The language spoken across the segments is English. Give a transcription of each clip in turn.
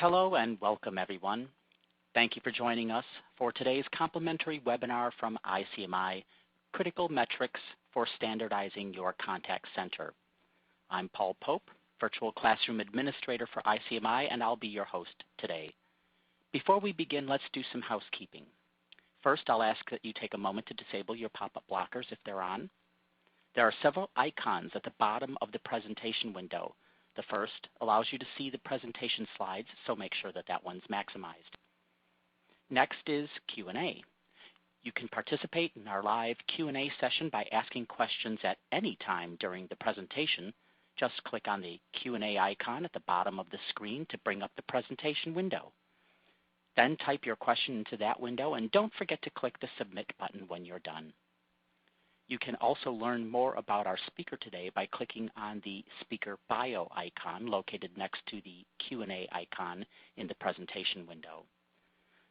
Hello and welcome everyone. Thank you for joining us for today's complimentary webinar from ICMI, Critical Metrics for Standardizing Your Contact Center. I'm Paul Pope, Virtual Classroom Administrator for ICMI, and I'll be your host today. Before we begin, let's do some housekeeping. First, I'll ask that you take a moment to disable your pop-up blockers if they're on. There are several icons at the bottom of the presentation window. The first allows you to see the presentation slides, so make sure that that one's maximized. Next is Q&A. You can participate in our live Q&A session by asking questions at any time during the presentation. Just click on the Q&A icon at the bottom of the screen to bring up the presentation window. Then type your question into that window, and don't forget to click the Submit button when you're done. You can also learn more about our speaker today by clicking on the Speaker Bio icon located next to the Q&A icon in the presentation window.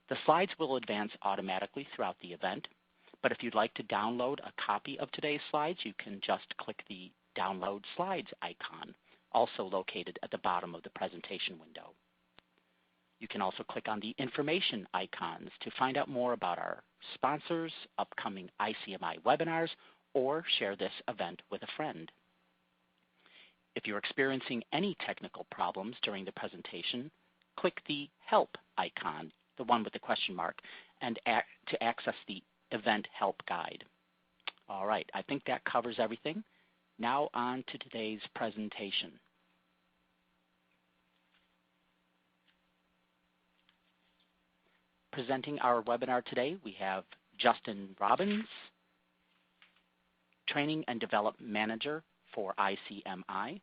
The slides will advance automatically throughout the event, but if you'd like to download a copy of today's slides, you can just click the Download Slides icon, also located at the bottom of the presentation window. You can also click on the information icons to find out more about our sponsors, upcoming ICMI webinars, or share this event with a friend. If you're experiencing any technical problems during the presentation, click the Help icon, the one with the question mark, and to access the Event Help Guide. All right, I think that covers everything. Now on to today's presentation. Presenting our webinar today, we have Justin Robbins, Training and Development Manager for ICMI.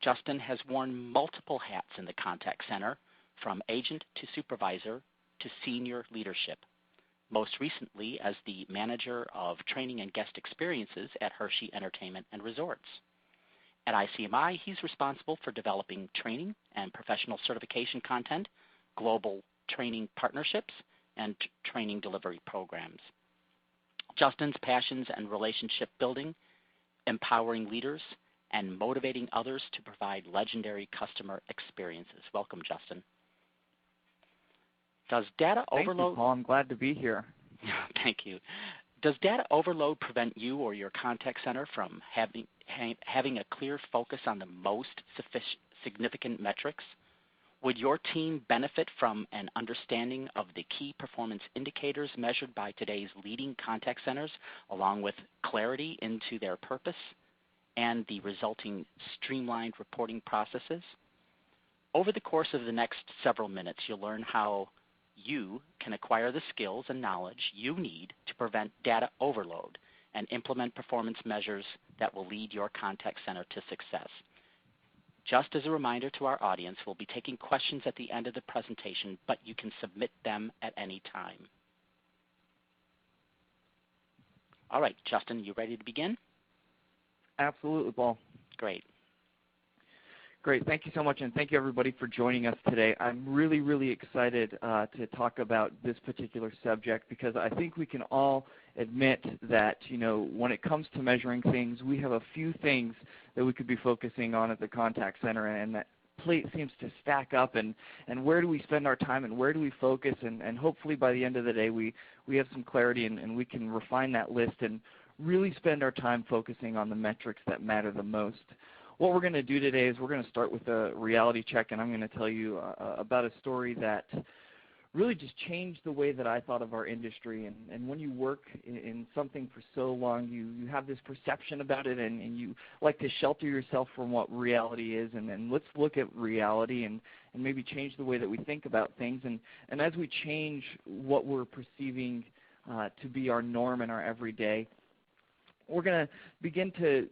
Justin has worn multiple hats in the contact center, from agent to supervisor to senior leadership, most recently as the Manager of Training and Guest Experiences at Hershey Entertainment and Resorts. At ICMI, he's responsible for developing training and professional certification content, global training partnerships, and training delivery programs. Justin's passions and relationship building, empowering leaders, and motivating others to provide legendary customer experiences. Welcome, Justin. Does data overload? Thank you, Paul. I'm glad to be here. Thank you. Does data overload prevent you or your contact center from having a clear focus on the most significant metrics? Would your team benefit from an understanding of the key performance indicators measured by today's leading contact centers, along with clarity into their purpose and the resulting streamlined reporting processes? Over the course of the next several minutes, you'll learn how you can acquire the skills and knowledge you need to prevent data overload and implement performance measures that will lead your contact center to success. Just as a reminder to our audience, we'll be taking questions at the end of the presentation, but you can submit them at any time. All right, Justin, you ready to begin? Absolutely, Paul. Great. Great. Thank you so much, and thank you, everybody, for joining us today. I'm really, really excited to talk about this particular subject because I think we can all admit that, when it comes to measuring things, we have a few things that we could be focusing on at the contact center, and that plate seems to stack up, and where do we spend our time and where do we focus, and hopefully by the end of the day we have some clarity and we can refine that list and really spend our time focusing on the metrics that matter the most. What we're going to do today is we're going to start with a reality check, and I'm going to tell you about a story that really just changed the way that I thought of our industry. And when you work in something for so long, you have this perception about it, and you like to shelter yourself from what reality is. And then let's look at reality and maybe change the way that we think about things. And as we change what we're perceiving to be our norm and our everyday, we're going to begin to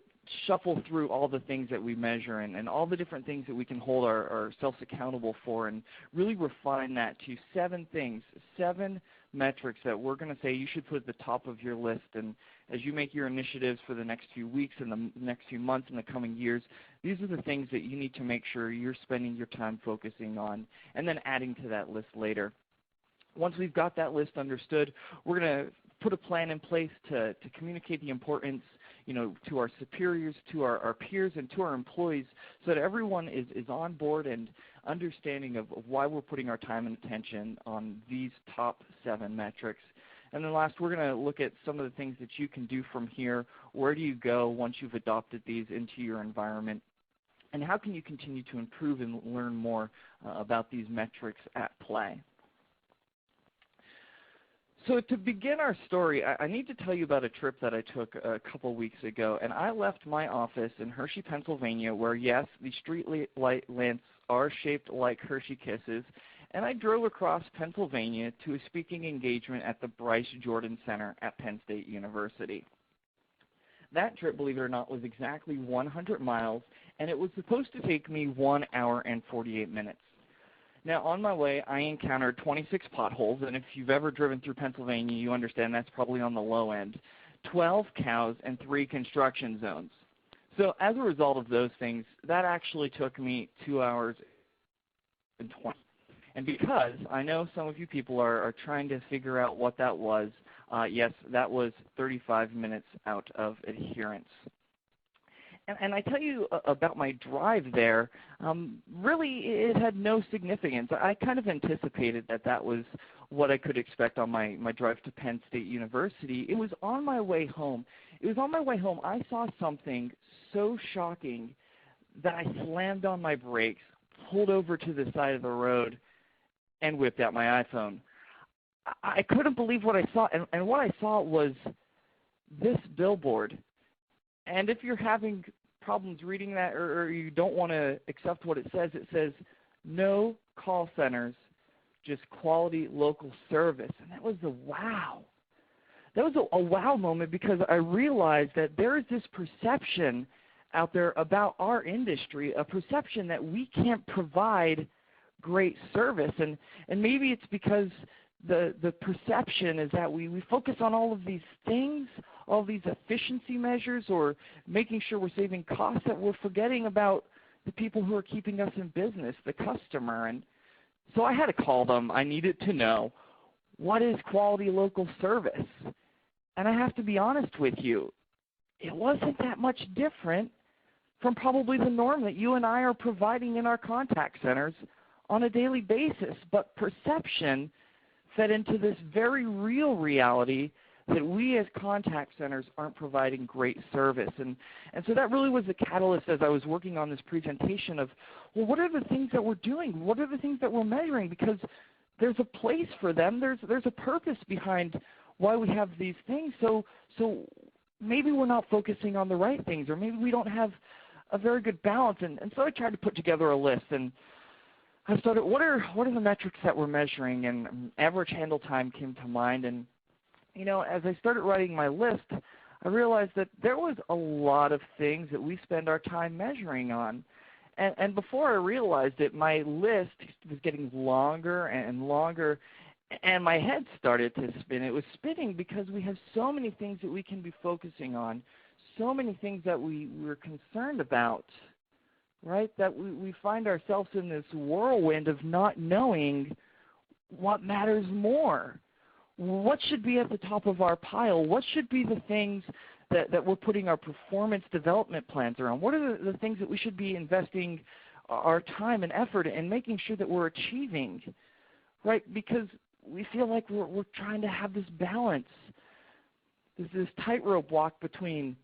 shuffle through all the things that we measure and all the different things that we can hold ourselves accountable for, and really refine that to 7 things, 7 metrics that we're going to say you should put at the top of your list. And as you make your initiatives for the next few weeks and the next few months and the coming years, these are the things that you need to make sure you're spending your time focusing on and then adding to that list later. Once we've got that list understood, we're going to put a plan in place to communicate the importance to our superiors, to our peers, and to our employees, so that everyone is on board and understanding of why we're putting our time and attention on these top 7 metrics. And then last, we're going to look at some of the things that you can do from here. Where do you go once you've adopted these into your environment? And how can you continue to improve and learn more about these metrics at play? So to begin our story, I need to tell you about a trip that I took a couple weeks ago. And I left my office in Hershey, Pennsylvania, where, yes, the street light lamps are shaped like Hershey Kisses. And I drove across Pennsylvania to a speaking engagement at the Bryce Jordan Center at Penn State University. That trip, believe it or not, was exactly 100 miles, and it was supposed to take me 1 hour and 48 minutes. Now, on my way, I encountered 26 potholes, and if you've ever driven through Pennsylvania, you understand that's probably on the low end, 12 cows, and 3 construction zones. So as a result of those things, that actually took me 2 hours and 20. And because I know some of you people are trying to figure out what that was, yes, that was 35 minutes out of adherence. And I tell you about my drive there, really it had no significance. I kind of anticipated that was what I could expect on my drive to Penn State University. It was on my way home. I saw something so shocking that I slammed on my brakes, pulled over to the side of the road, and whipped out my iPhone. I couldn't believe what I saw, and what I saw was this billboard. And if you're having problems reading that or you don't want to accept what it says no call centers, just quality local service. And that was a wow. That was a wow moment, because I realized that there is this perception out there about our industry, a perception that we can't provide great service. And maybe it's because the perception is that we focus on all of these things, all these efficiency measures, or making sure we're saving costs, that we're forgetting about the people who are keeping us in business, the customer. And so I had to call them. I needed to know, what is quality local service? And I have to be honest with you, it wasn't that much different from probably the norm that you and I are providing in our contact centers on a daily basis. But perception fed into this very real reality that we as contact centers aren't providing great service. And so that really was the catalyst as I was working on this presentation of, well, what are the things that we're doing? What are the things that we're measuring? Because there's a place for them. There's a purpose behind why we have these things. So maybe we're not focusing on the right things, or maybe we don't have a very good balance. And so I tried to put together a list, and I started, what are the metrics that we're measuring? And average handle time came to mind. And as I started writing my list, I realized that there was a lot of things that we spend our time measuring on. And before I realized it, my list was getting longer and longer, and my head started to spin. It was spinning because we have so many things that we can be focusing on, so many things that we're concerned about, right? That we find ourselves in this whirlwind of not knowing what matters more. What should be at the top of our pile? What should be the things that we're putting our performance development plans around? What are the things that we should be investing our time and effort in making sure that we're achieving, right? Because we feel like we're trying to have this balance. There's this tightrope walk between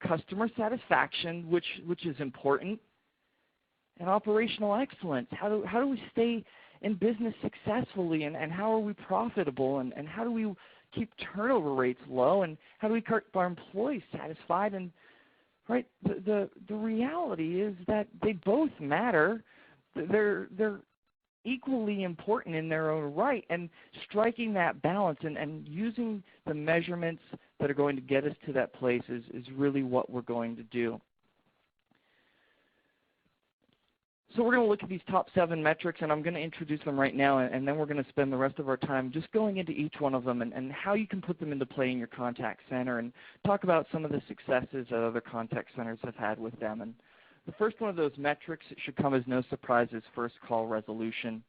customer satisfaction, which is important, and operational excellence. How do we stay in business successfully, and how are we profitable, and how do we keep turnover rates low, and how do we keep our employees satisfied? And right, the reality is that they both matter. They're equally important in their own right, and striking that balance and using the measurements that are going to get us to that place is really what we're going to do. So we're going to look at these top 7 metrics, and I'm going to introduce them right now, and then we're going to spend the rest of our time just going into each one of them and how you can put them into play in your contact center, and talk about some of the successes that other contact centers have had with them. And the first one of those metrics, it should come as no surprise, is first call resolution.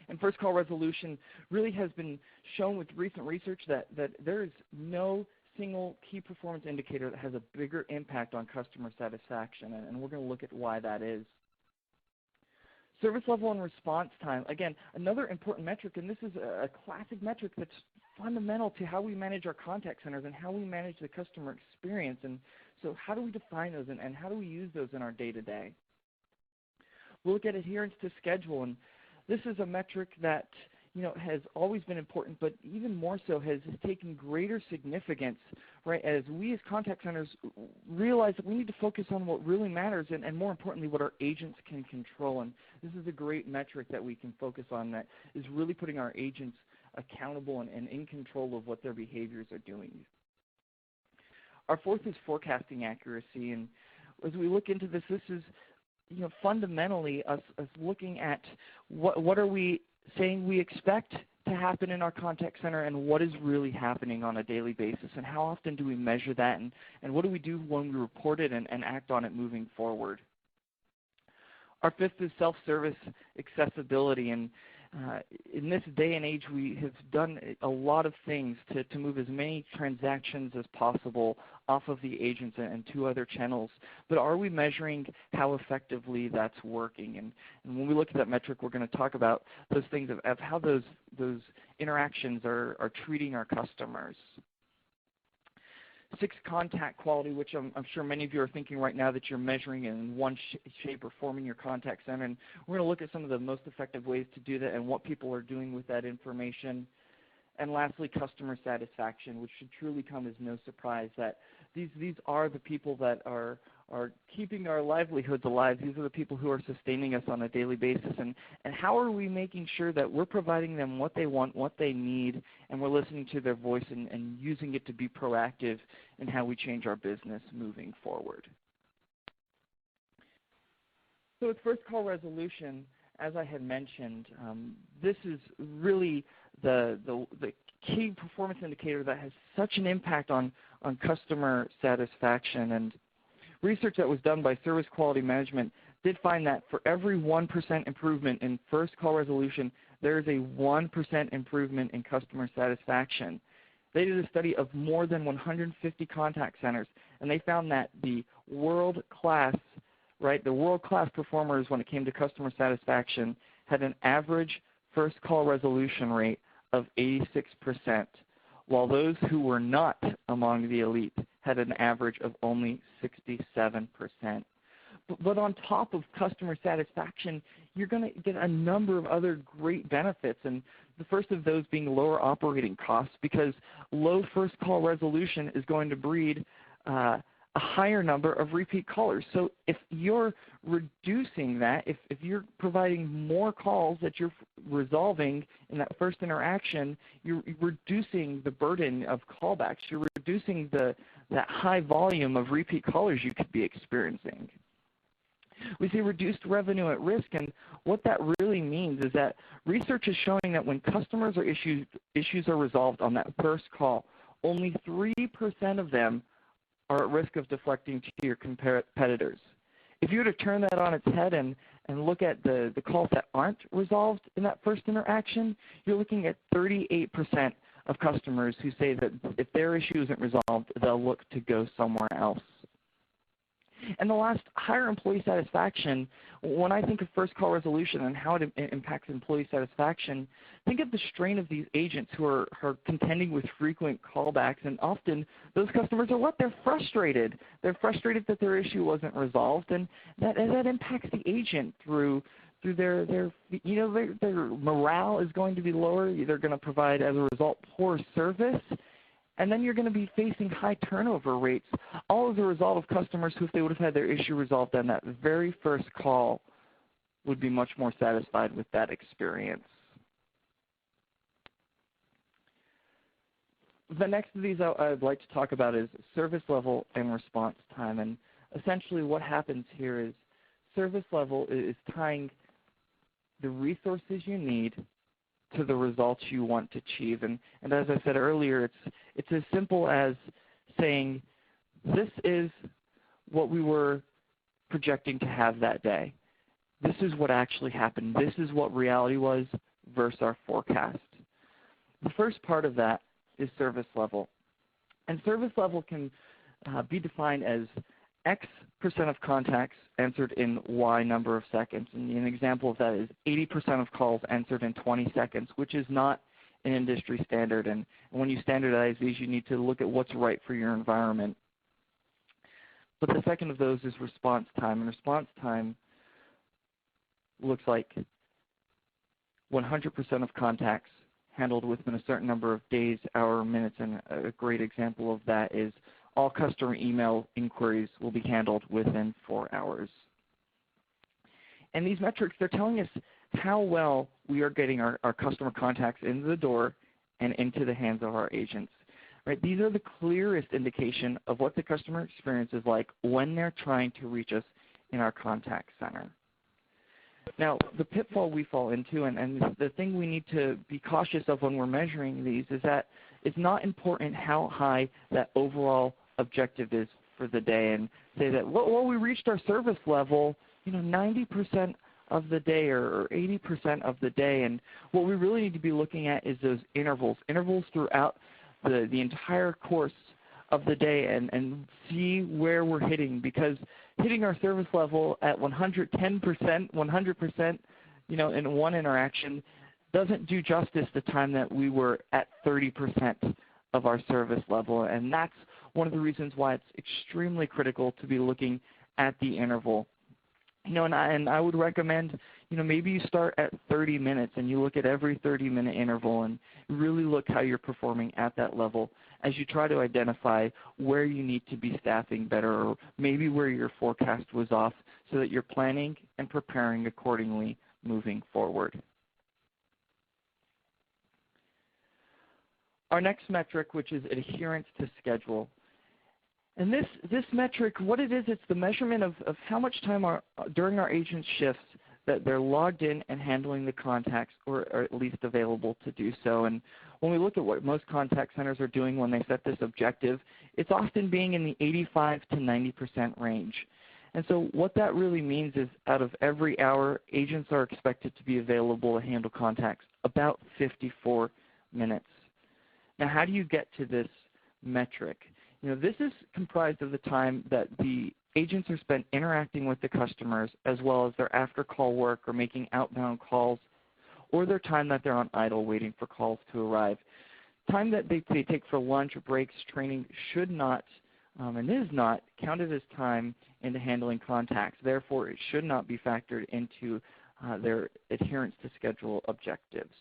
And first call resolution really has been shown with recent research that there is no single key performance indicator that has a bigger impact on customer satisfaction, and we're going to look at why that is. Service level and response time, again, another important metric, and this is a classic metric that's fundamental to how we manage our contact centers and how we manage the customer experience. And so how do we define those, and how do we use those in our day-to-day? We'll look at adherence to schedule, and this is a metric that has always been important, but even more so has taken greater significance, right, as we as contact centers realize that we need to focus on what really matters and more importantly, what our agents can control. And this is a great metric that we can focus on that is really putting our agents accountable and in control of what their behaviors are doing. Our fourth is forecasting accuracy, and as we look into this, this is fundamentally us looking at what are we saying we expect to happen in our contact center and what is really happening on a daily basis, and how often do we measure that, and what do we do when we report it and act on it moving forward. Our fifth is self-service accessibility, and in this day and age we have done a lot of things to move as many transactions as possible off of the agents and to other channels, but are we measuring how effectively that's working? And when we look at that metric, we're going to talk about those things of how those interactions are treating our customers. 6, contact quality, which I'm sure many of you are thinking right now that you're measuring in one shape or form in your contact center. And we're going to look at some of the most effective ways to do that and what people are doing with that information. And lastly, customer satisfaction, which should truly come as no surprise that these are the people that are keeping our livelihoods alive. These are the people who are sustaining us on a daily basis. And how are we making sure that we're providing them what they want, what they need, and we're listening to their voice and using it to be proactive in how we change our business moving forward. So with first call resolution, as I had mentioned, this is really the key performance indicator that has such an impact on customer satisfaction. And research that was done by Service Quality Management did find that for every 1% improvement in first call resolution, there is a 1% improvement in customer satisfaction. They did a study of more than 150 contact centers, and they found that the world-class performers when it came to customer satisfaction had an average first call resolution rate of 86%, while those who were not among the elite had an average of only 67%. But on top of customer satisfaction, you're going to get a number of other great benefits, and the first of those being lower operating costs, because low first call resolution is going to breed a higher number of repeat callers. So if you're reducing that, if you're providing more calls that you're resolving in that first interaction, you're reducing the burden of callbacks. You're reducing that high volume of repeat callers you could be experiencing. We see reduced revenue at risk, and what that really means is that research is showing that when customers or issues are resolved on that first call, only 3% of them are at risk of deflecting to your competitors. If you were to turn that on its head and look at the calls that aren't resolved in that first interaction, you're looking at 38% of customers who say that if their issue isn't resolved, they'll look to go somewhere else. And the last, higher employee satisfaction. When I think of first call resolution and how it impacts employee satisfaction, think of the strain of these agents who are contending with frequent callbacks, and often those customers are what? They're frustrated. They're frustrated that their issue wasn't resolved, and that impacts the agent through their morale is going to be lower. They're going to provide, as a result, poor service. And then you're going to be facing high turnover rates, all as a result of customers who, if they would have had their issue resolved on that very first call, would be much more satisfied with that experience. The next of these I'd like to talk about is service level and response time. And essentially what happens here is service level is tying the resources you need to the results you want to achieve. And as I said earlier, it's as simple as saying, this is what we were projecting to have that day. This is what actually happened. This is what reality was versus our forecast. The first part of that is service level. And service level can be defined as X% of contacts answered in Y number of seconds. And an example of that is 80% of calls answered in 20 seconds, which is not an industry standard. And when you standardize these, you need to look at what's right for your environment. But the second of those is response time. And response time looks like 100% of contacts handled within a certain number of days, hours, minutes. And a great example of that is all customer email inquiries will be handled within 4 hours. And these metrics, they're telling us how well we are getting our customer contacts into the door and into the hands of our agents. Right? These are the clearest indication of what the customer experience is like when they're trying to reach us in our contact center. Now, the pitfall we fall into, and the thing we need to be cautious of when we're measuring these, is that it's not important how high that overall objective is for the day, and say that, well, we reached our service level, 90% of the day or 80% of the day. And what we really need to be looking at is those intervals throughout the entire course of the day, and see where we're hitting, because hitting our service level at 110%, 100%, in one interaction doesn't do justice the time that we were at 30% of our service level. And that's one of the reasons why it's extremely critical to be looking at the interval. And I would recommend, maybe you start at 30 minutes and you look at every 30-minute interval and really look how you're performing at that level as you try to identify where you need to be staffing better, or maybe where your forecast was off, so that you're planning and preparing accordingly moving forward. Our next metric, which is adherence to schedule. And this metric, what it is, it's the measurement of how much time during our agent shifts that they're logged in and handling the contacts, or at least available to do so. And when we look at what most contact centers are doing when they set this objective, it's often being in the 85 to 90% range. And so what that really means is, out of every hour, agents are expected to be available to handle contacts about 54 minutes. Now, how do you get to this metric? This is comprised of the time that the agents are spent interacting with the customers, as well as their after-call work or making outbound calls, or their time that they're on idle waiting for calls to arrive. Time that they take for lunch, breaks, training should not and is not counted as time into handling contacts. Therefore, it should not be factored into their adherence to schedule objectives.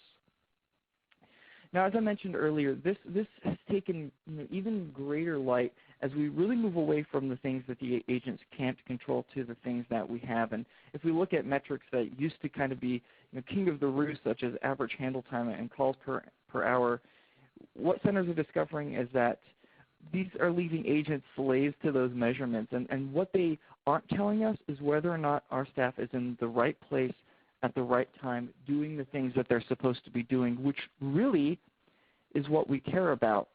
Now, as I mentioned earlier, this has taken even greater light as we really move away from the things that the agents can't control to the things that we have. And if we look at metrics that used to kind of be king of the roost, such as average handle time and calls per hour, what centers are discovering is that these are leaving agents slaves to those measurements. And what they aren't telling us is whether or not our staff is in the right place at the right time, doing the things that they're supposed to be doing, which really is what we care about.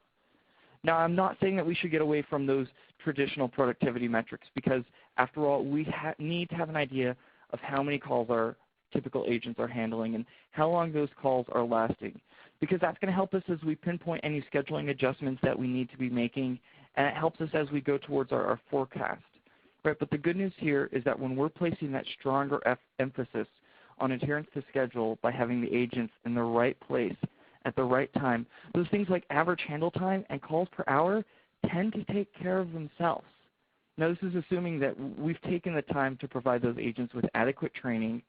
Now, I'm not saying that we should get away from those traditional productivity metrics, because after all, we need to have an idea of how many calls our typical agents are handling and how long those calls are lasting, because that's going to help us as we pinpoint any scheduling adjustments that we need to be making, and it helps us as we go towards our forecast. Right? But the good news here is that when we're placing that stronger emphasis on adherence to schedule by having the agents in the right place at the right time, those things like average handle time and calls per hour tend to take care of themselves. Now, this is assuming that we've taken the time to provide those agents with adequate training,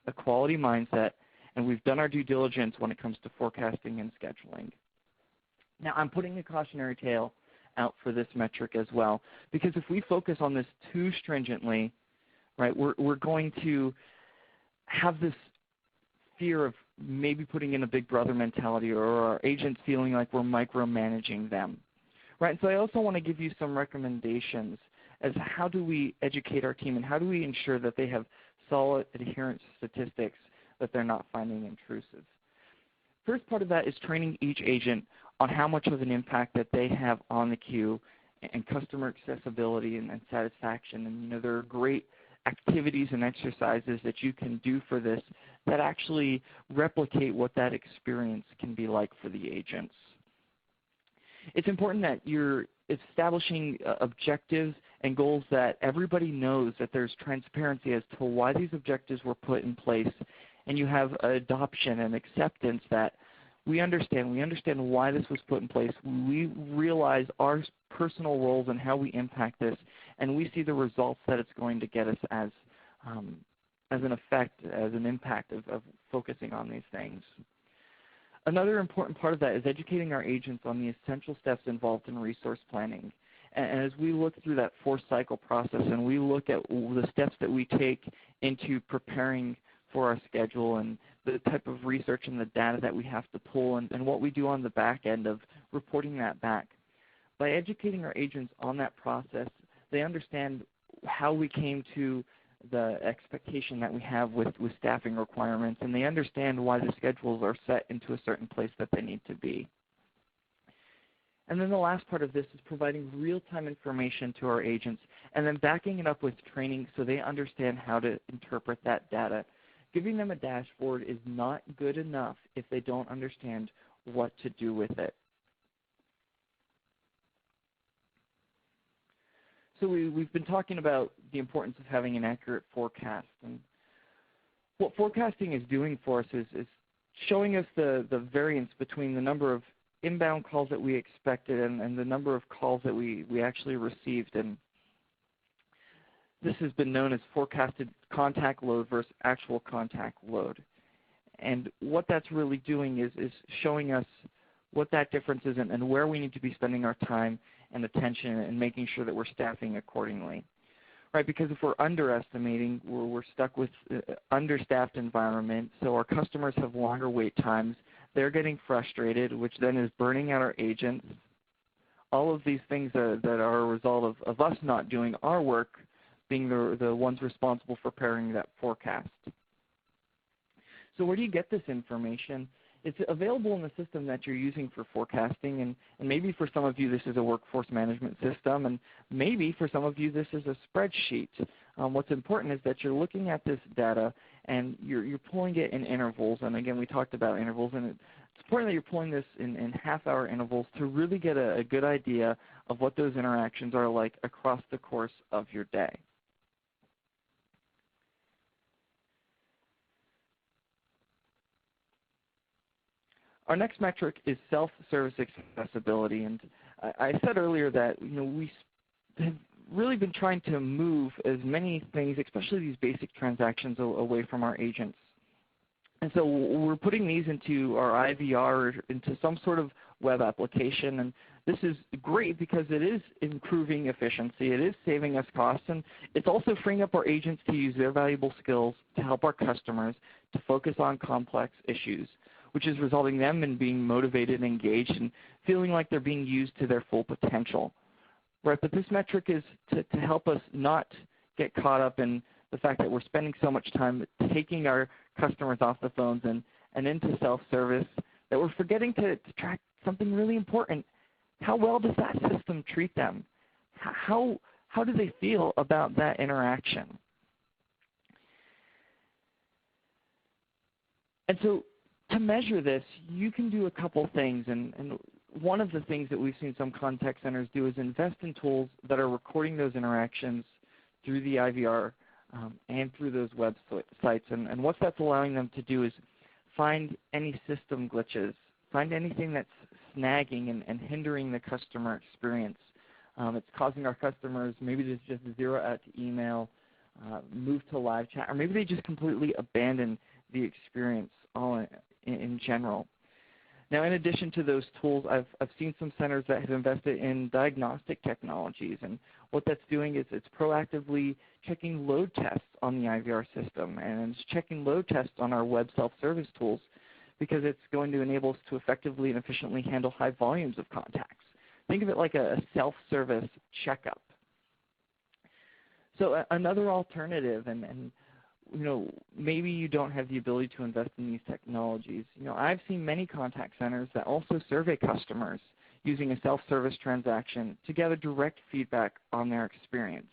a quality mindset, and we've done our due diligence when it comes to forecasting and scheduling. Now, I'm putting a cautionary tale out for this metric as well, because if we focus on this too stringently, right, we're going to have this fear of maybe putting in a big brother mentality, or our agents feeling like we're micromanaging them. Right? So I also want to give you some recommendations as how do we educate our team and how do we ensure that they have solid adherence statistics that they're not finding intrusive. First part of that is training each agent on how much of an impact that they have on the queue and customer accessibility and satisfaction. And there are great activities and exercises that you can do for this that actually replicate what that experience can be like for the agents. It's important that you're establishing objectives and goals that everybody knows, that there's transparency as to why these objectives were put in place, and you have adoption and acceptance that we understand why this was put in place. We realize our personal roles and how we impact this, and we see the results that it's going to get us as an effect, as an impact of focusing on these things. Another important part of that is educating our agents on the essential steps involved in resource planning. And as we look through that 4-cycle process and we look at the steps that we take into preparing for our schedule and the type of research and the data that we have to pull and what we do on the back end of reporting that back, by educating our agents on that process, they understand how we came to the expectation that we have with staffing requirements, and they understand why the schedules are set into a certain place that they need to be. And then the last part of this is providing real-time information to our agents and then backing it up with training so they understand how to interpret that data. Giving them a dashboard is not good enough if they don't understand what to do with it. So we've been talking about the importance of having an accurate forecast. And what forecasting is doing for us is showing us the variance between the number of inbound calls that we expected and the number of calls that we actually received. And this has been known as forecasted contact load versus actual contact load. And what that's really doing is showing us what that difference is and where we need to be spending our time and attention and making sure that we're staffing accordingly. Right, because if we're underestimating, we're stuck with understaffed environment, so our customers have longer wait times. They're getting frustrated, which then is burning out our agents. All of these things that are a result of us not doing our work, being the ones responsible for preparing that forecast. So where do you get this information? It's available in the system that you're using for forecasting, and maybe for some of you this is a workforce management system, and maybe for some of you this is a spreadsheet. What's important is that you're looking at this data and you're pulling it in intervals, and again we talked about intervals, and it's important that you're pulling this in half-hour intervals to really get a good idea of what those interactions are like across the course of your day. Our next metric is self-service accessibility, and I said earlier that we have really been trying to move as many things, especially these basic transactions, away from our agents. And so we're putting these into our IVR, into some sort of web application, and this is great because it is improving efficiency, it is saving us costs, and it's also freeing up our agents to use their valuable skills to help our customers to focus on complex issues, which is resulting them in being motivated and engaged and feeling like they're being used to their full potential. Right, but this metric is to help us not get caught up in the fact that we're spending so much time taking our customers off the phones and into self-service that we're forgetting to track something really important. How well does that system treat them? How do they feel about that interaction? And so to measure this, you can do a couple things, and one of the things that we've seen some contact centers do is invest in tools that are recording those interactions through the IVR and through those websites. And what that's allowing them to do is find any system glitches, find anything that's snagging and hindering the customer experience. It's causing our customers maybe to just zero out to email, move to live chat, or maybe they just completely abandon the experience all in general. Now, in addition to those tools, I've seen some centers that have invested in diagnostic technologies, and what that's doing is it's proactively checking load tests on the IVR system, and it's checking load tests on our web self-service tools because it's going to enable us to effectively and efficiently handle high volumes of contacts. Think of it like a self-service checkup. So another alternative, and maybe you don't have the ability to invest in these technologies. I've seen many contact centers that also survey customers using a self-service transaction to gather direct feedback on their experience.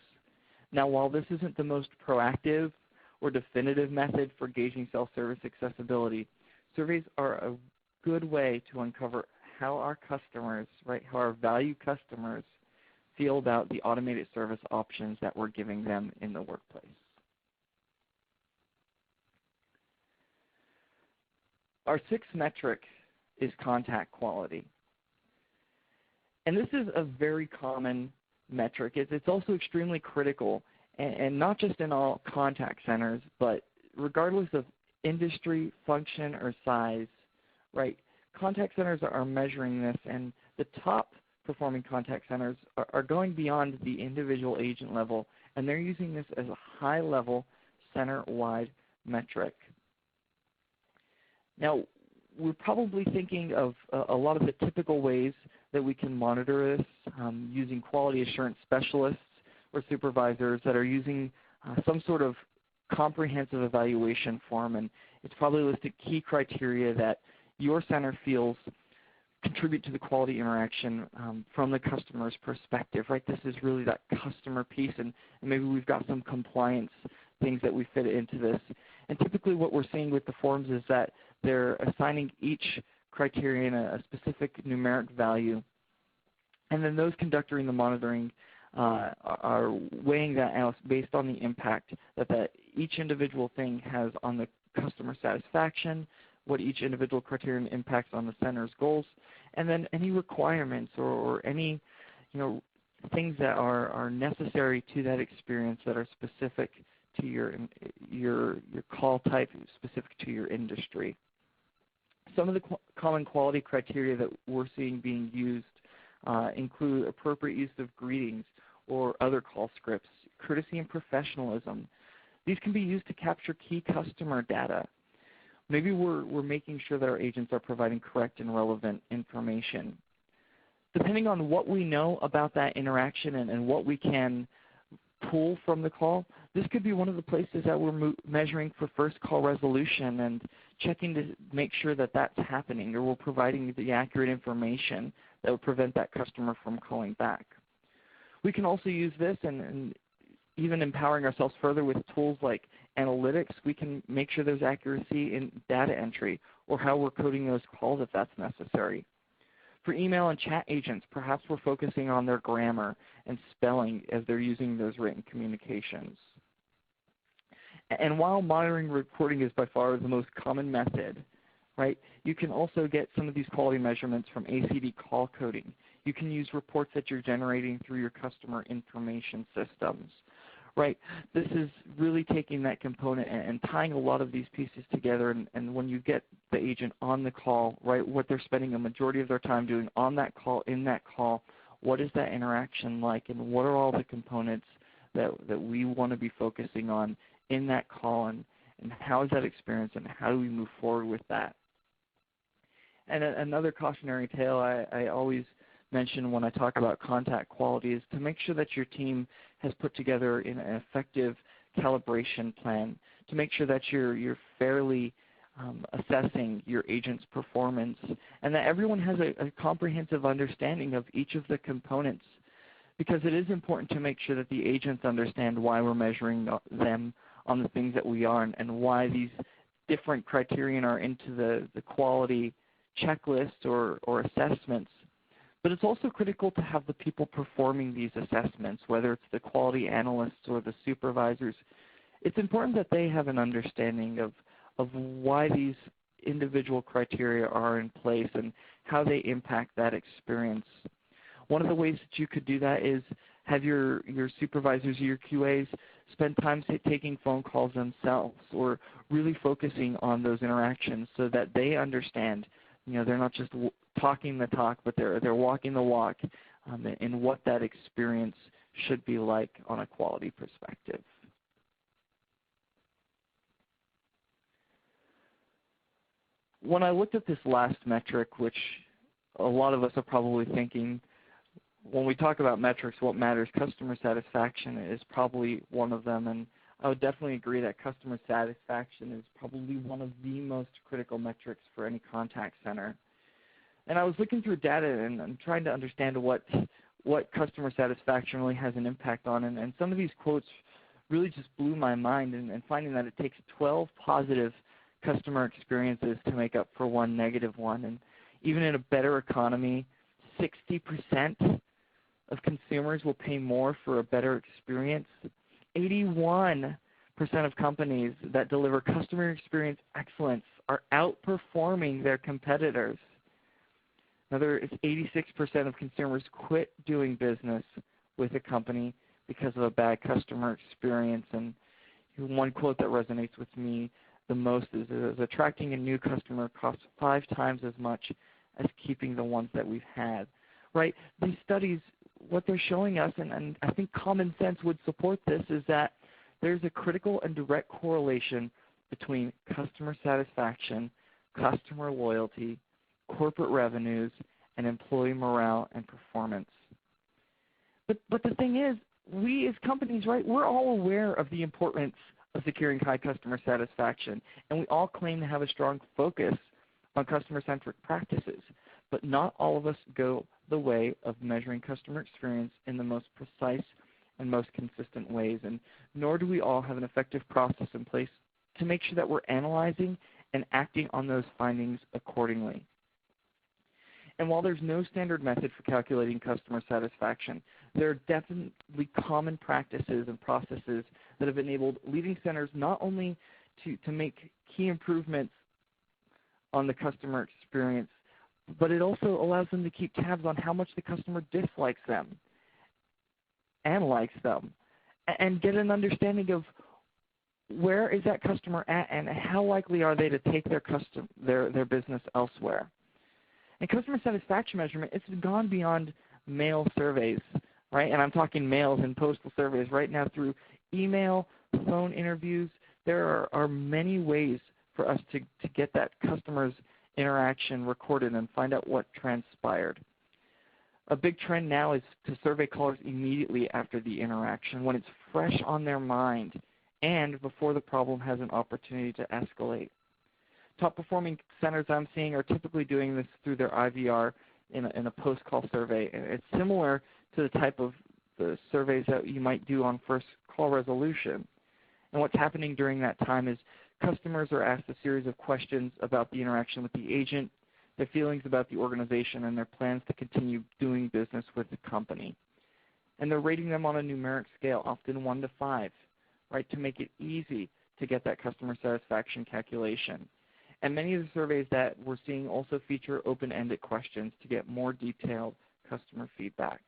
Now, while this isn't the most proactive or definitive method for gauging self-service accessibility, surveys are a good way to uncover how our customers, right, how our valued customers feel about the automated service options that we're giving them in the workplace. Our sixth metric is contact quality. And this is a very common metric. It's also extremely critical, and not just in all contact centers, but regardless of industry, function, or size, right? Contact centers are measuring this, and the top performing contact centers are going beyond the individual agent level, and they're using this as a high-level, center-wide metric. Now, we're probably thinking of a lot of the typical ways that we can monitor this, using quality assurance specialists or supervisors that are using some sort of comprehensive evaluation form, and it's probably listed key criteria that your center feels contribute to the quality interaction from the customer's perspective, right? This is really that customer piece, and maybe we've got some compliance things that we fit into this. And typically what we're seeing with the forms is that they're assigning each criterion a specific numeric value, and then those conducting the monitoring are weighing that out based on the impact that each individual thing has on the customer satisfaction, what each individual criterion impacts on the center's goals, and then any requirements or any things that are necessary to that experience that are specific to your call type, specific to your industry. Some of the common quality criteria that we're seeing being used include appropriate use of greetings or other call scripts, courtesy and professionalism. These can be used to capture key customer data. Maybe we're making sure that our agents are providing correct and relevant information. Depending on what we know about that interaction and what we can pull from the call, this could be one of the places that we're measuring for first call resolution and checking to make sure that that's happening, or we're providing the accurate information that would prevent that customer from calling back. We can also use this and even empowering ourselves further with tools like analytics. We can make sure there's accuracy in data entry or how we're coding those calls if that's necessary. For email and chat agents, perhaps we're focusing on their grammar and spelling as they're using those written communications. And while monitoring reporting is by far the most common method, right, you can also get some of these quality measurements from ACD call coding. You can use reports that you're generating through your customer information systems. Right, this is really taking that component and tying a lot of these pieces together, and when you get the agent on the call, right, what they're spending a majority of their time doing on that call, in that call, what is that interaction like, and what are all the components that we want to be focusing on in that call, and how is that experience, and how do we move forward with that. And another cautionary tale I always mention when I talk about contact quality is to make sure that your team has put together an effective calibration plan to make sure that you're fairly assessing your agent's performance, and that everyone has a comprehensive understanding of each of the components, because it is important to make sure that the agents understand why we're measuring them on the things that we are, and why these different criterion are into the quality checklist or assessments. But it's also critical to have the people performing these assessments, whether it's the quality analysts or the supervisors. It's important that they have an understanding of why these individual criteria are in place and how they impact that experience. One of the ways that you could do that is have your supervisors or your QAs spend time taking phone calls themselves, or really focusing on those interactions so that they understand, they're not just talking the talk, but they're walking the walk in what that experience should be like on a quality perspective. When I looked at this last metric, which a lot of us are probably thinking, when we talk about metrics, what matters, customer satisfaction is probably one of them, and I would definitely agree that customer satisfaction is probably one of the most critical metrics for any contact center. And I was looking through data and trying to understand what customer satisfaction really has an impact on, and some of these quotes really just blew my mind, and finding that it takes 12 positive customer experiences to make up for one negative one. And even in a better economy, 60% of consumers will pay more for a better experience. 81% of companies that deliver customer experience excellence are outperforming their competitors. Another is 86% of consumers quit doing business with a company because of a bad customer experience. And one quote that resonates with me the most is attracting a new customer costs 5 times as much as keeping the ones that we've had. Right? These studies, what they're showing us, and I think common sense would support this, is that there's a critical and direct correlation between customer satisfaction, customer loyalty, corporate revenues, and employee morale and performance. But the thing is, we as companies, right, we're all aware of the importance of securing high customer satisfaction, and we all claim to have a strong focus on customer-centric practices. But not all of us go the way of measuring customer experience in the most precise and most consistent ways, and nor do we all have an effective process in place to make sure that we're analyzing and acting on those findings accordingly. And while there's no standard method for calculating customer satisfaction, there are definitely common practices and processes that have enabled leading centers not only to make key improvements on the customer experience, but it also allows them to keep tabs on how much the customer dislikes them and likes them, and get an understanding of where is that customer at and how likely are they to take their business elsewhere. And customer satisfaction measurement, it's gone beyond mail surveys, right? And I'm talking mails and postal surveys right now through email, phone interviews. There are many ways for us to get that customer's interaction recorded and find out what transpired. A big trend now is to survey callers immediately after the interaction when it's fresh on their mind and before the problem has an opportunity to escalate. Top performing centers I'm seeing are typically doing this through their IVR in a post-call survey. It's similar to the type of the surveys that you might do on first call resolution. And what's happening during that time is customers are asked a series of questions about the interaction with the agent, their feelings about the organization, and their plans to continue doing business with the company. And they're rating them on a numeric scale, often 1 to 5, right, to make it easy to get that customer satisfaction calculation. And many of the surveys that we're seeing also feature open-ended questions to get more detailed customer feedback.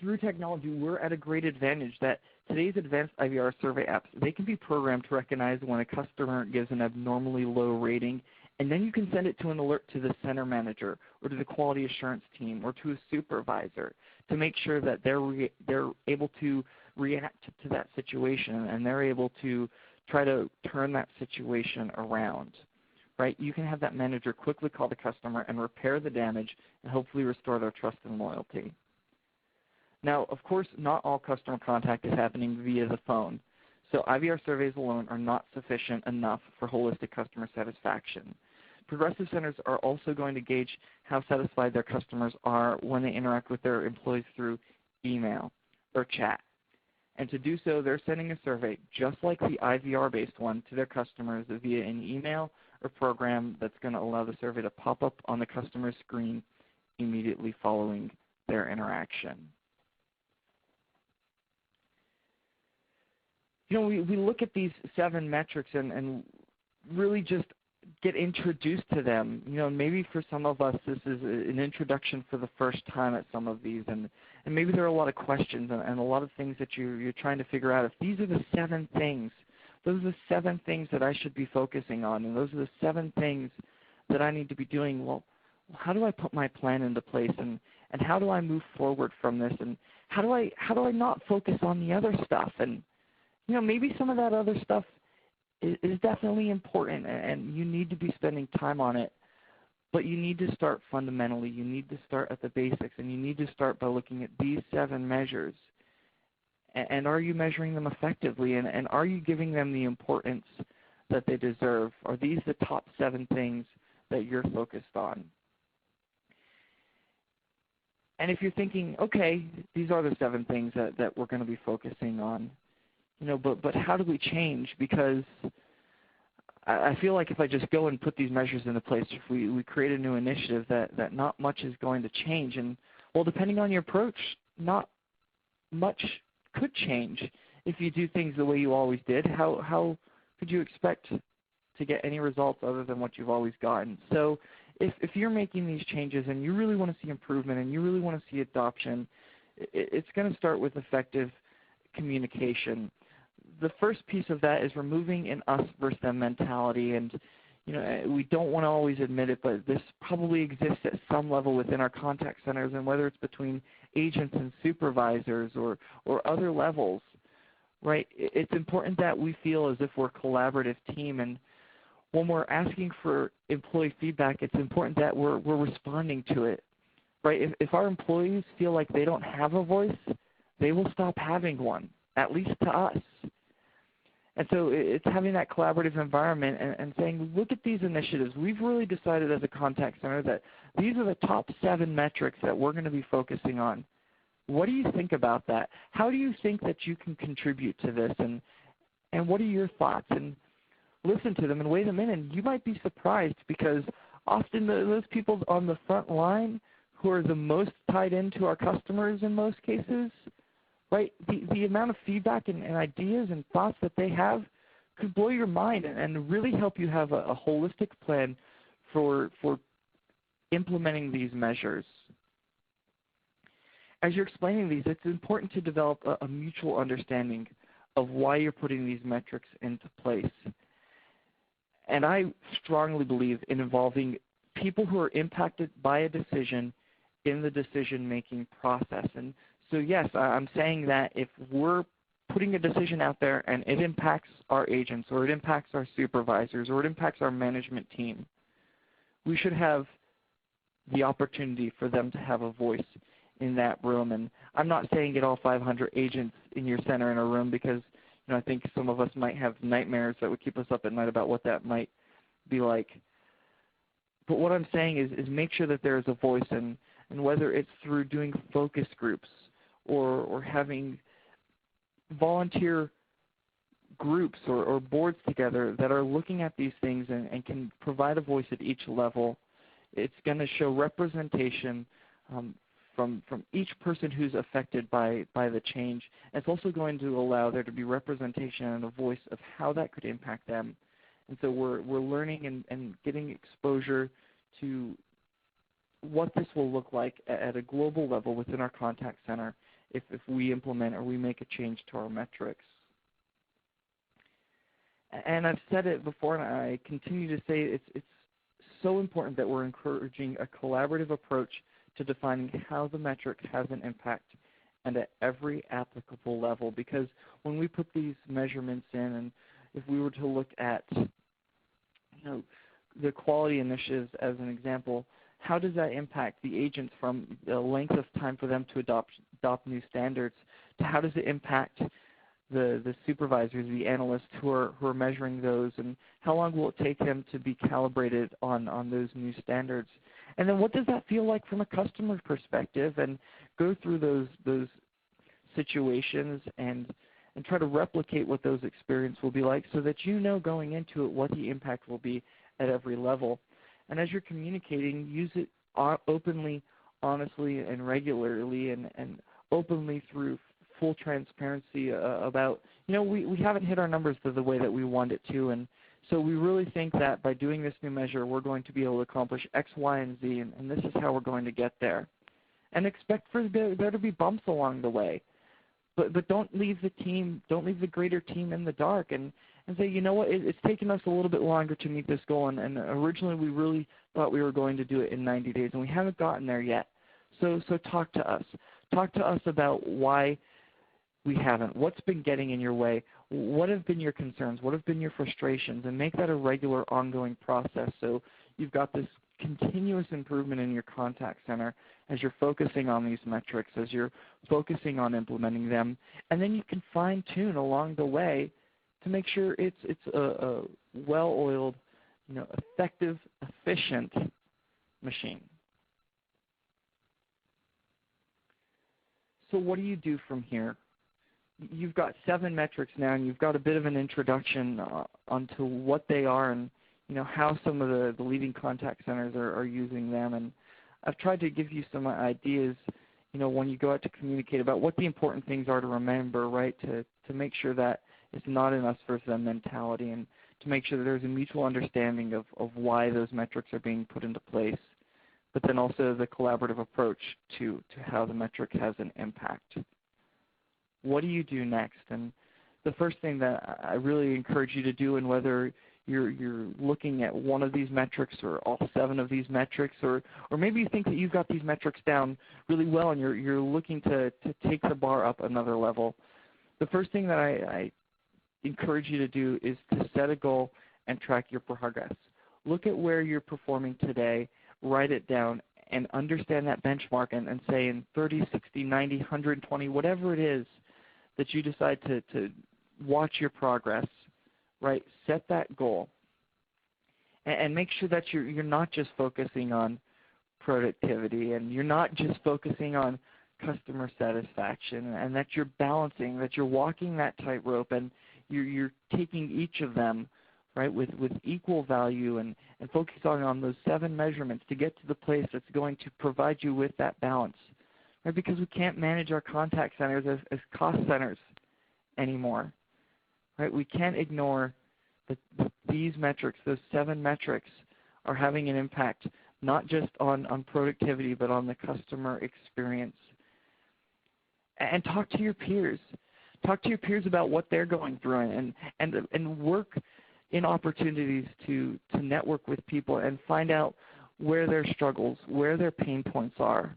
Through technology, we're at a great advantage that today's advanced IVR survey apps, they can be programmed to recognize when a customer gives an abnormally low rating, and then you can send it to an alert to the center manager or to the quality assurance team or to a supervisor to make sure that they're able to react to that situation and they're able to try to turn that situation around, right? You can have that manager quickly call the customer and repair the damage and hopefully restore their trust and loyalty. Now, of course, not all customer contact is happening via the phone, so IVR surveys alone are not sufficient enough for holistic customer satisfaction. Progressive centers are also going to gauge how satisfied their customers are when they interact with their employees through email or chat. And to do so, they're sending a survey, just like the IVR-based one, to their customers via an email or program that's going to allow the survey to pop up on the customer's screen immediately following their interaction. You know, we look at these 7 metrics and really just get introduced to them. You know, maybe for some of us this is an introduction for the first time at some of these, and maybe there are a lot of questions and a lot of things that you're trying to figure out. If these are the 7 things, those are the 7 things that I should be focusing on, and those are the 7 things that I need to be doing. Well, how do I put my plan into place, and how do I move forward from this, and how do I not focus on the other stuff? And you know, maybe some of that other stuff is definitely important, and you need to be spending time on it, but you need to start fundamentally. You need to start at the basics, and you need to start by looking at these 7 measures. And are you measuring them effectively, and are you giving them the importance that they deserve? Are these the top 7 things that you're focused on? And if you're thinking, okay, these are the 7 things that we're going to be focusing on, you know, but how do we change? Because I feel like if I just go and put these measures into place, if we create a new initiative, that not much is going to change. And, well, depending on your approach, not much could change if you do things the way you always did. How could you expect to get any results other than what you've always gotten? So if you're making these changes and you really want to see improvement and you really want to see adoption, it's going to start with effective communication. The first piece of that is removing an us versus them mentality. And we don't want to always admit it, but this probably exists at some level within our contact centers, and whether it's between agents and supervisors or other levels, right? It's important that we feel as if we're a collaborative team, and when we're asking for employee feedback, it's important that we're responding to it, right? If our employees feel like they don't have a voice, they will stop having one, at least to us. And so it's having that collaborative environment and saying, look at these initiatives. We've really decided as a contact center that these are the top 7 metrics that we're going to be focusing on. What do you think about that? How do you think that you can contribute to this? And what are your thoughts? And listen to them and weigh them in. And you might be surprised, because often those people on the front line who are the most tied into our customers in most cases, right, the amount of feedback and ideas and thoughts that they have could blow your mind and really help you have a holistic plan for implementing these measures. As you're explaining these, it's important to develop a mutual understanding of why you're putting these metrics into place. And I strongly believe in involving people who are impacted by a decision in the decision-making process. And so yes, I'm saying that if we're putting a decision out there and it impacts our agents, or it impacts our supervisors, or it impacts our management team, we should have the opportunity for them to have a voice in that room. And I'm not saying get all 500 agents in your center in a room, because I think some of us might have nightmares that would keep us up at night about what that might be like. But what I'm saying is make sure that there is a voice, and whether it's through doing focus groups or having volunteer groups or boards together that are looking at these things and can provide a voice at each level, it's going to show representation from each person who's affected by the change. And it's also going to allow there to be representation and a voice of how that could impact them. And so we're learning and getting exposure to what this will look like at a global level within our contact center if we implement or we make a change to our metrics. And I've said it before, and I continue to say it's so important that we're encouraging a collaborative approach to defining how the metric has an impact and at every applicable level. Because when we put these measurements in, and if we were to look at the quality initiatives as an example, how does that impact the agents from the length of time for them to adopt new standards, to how does it impact the supervisors, the analysts who are measuring those, and how long will it take them to be calibrated on those new standards? And then what does that feel like from a customer perspective? And go through those situations and try to replicate what those experiences will be like, so that you know going into it what the impact will be at every level. And as you're communicating, use it openly, honestly, and regularly, and openly through full transparency about, we haven't hit our numbers the way that we want it to, and so we really think that by doing this new measure, we're going to be able to accomplish X, Y, and Z, and this is how we're going to get there. And expect for there to be bumps along the way. But don't leave the greater team in the dark, and say, you know what, it's taken us a little bit longer to meet this goal, and originally we really thought we were going to do it in 90 days, and we haven't gotten there yet. So talk to us. Talk to us about why we haven't. What's been getting in your way? What have been your concerns? What have been your frustrations? And make that a regular, ongoing process, so you've got this continuous improvement in your contact center as you're focusing on these metrics, as you're focusing on implementing them. And then you can fine-tune along the way to make sure it's a well-oiled, effective, efficient machine. So what do you do from here? you've got 7 metrics now, and you've got a bit of an introduction onto what they are and how some of the leading contact centers are using them. And I've tried to give you some ideas, when you go out to communicate about what the important things are to remember, right, to make sure that it's not an us versus them mentality, and to make sure that there's a mutual understanding of why those metrics are being put into place, but then also the collaborative approach to how the metric has an impact. What do you do next? And the first thing that I really encourage you to do, and whether you're looking at one of these metrics or all 7 of these metrics, or maybe you think that you've got these metrics down really well and you're looking to take the bar up another level, the first thing that I encourage you to do is to set a goal and track your progress. Look at where you're performing today, write it down, and understand that benchmark and say in 30, 60, 90, 120, whatever it is that you decide to watch your progress, right? Set that goal. And make sure that you're not just focusing on productivity, and you're not just focusing on customer satisfaction, and that you're balancing, that you're walking that tightrope, and you're taking each of them, right, with equal value, and focus on those 7 measurements to get to the place that's going to provide you with that balance, right? Because we can't manage our contact centers as cost centers anymore, right? We can't ignore that these metrics, those 7 metrics, are having an impact not just on productivity, but on the customer experience. And talk to your peers. Talk to your peers about what they're going through, and work in opportunities to network with people and find out where their struggles, where their pain points are.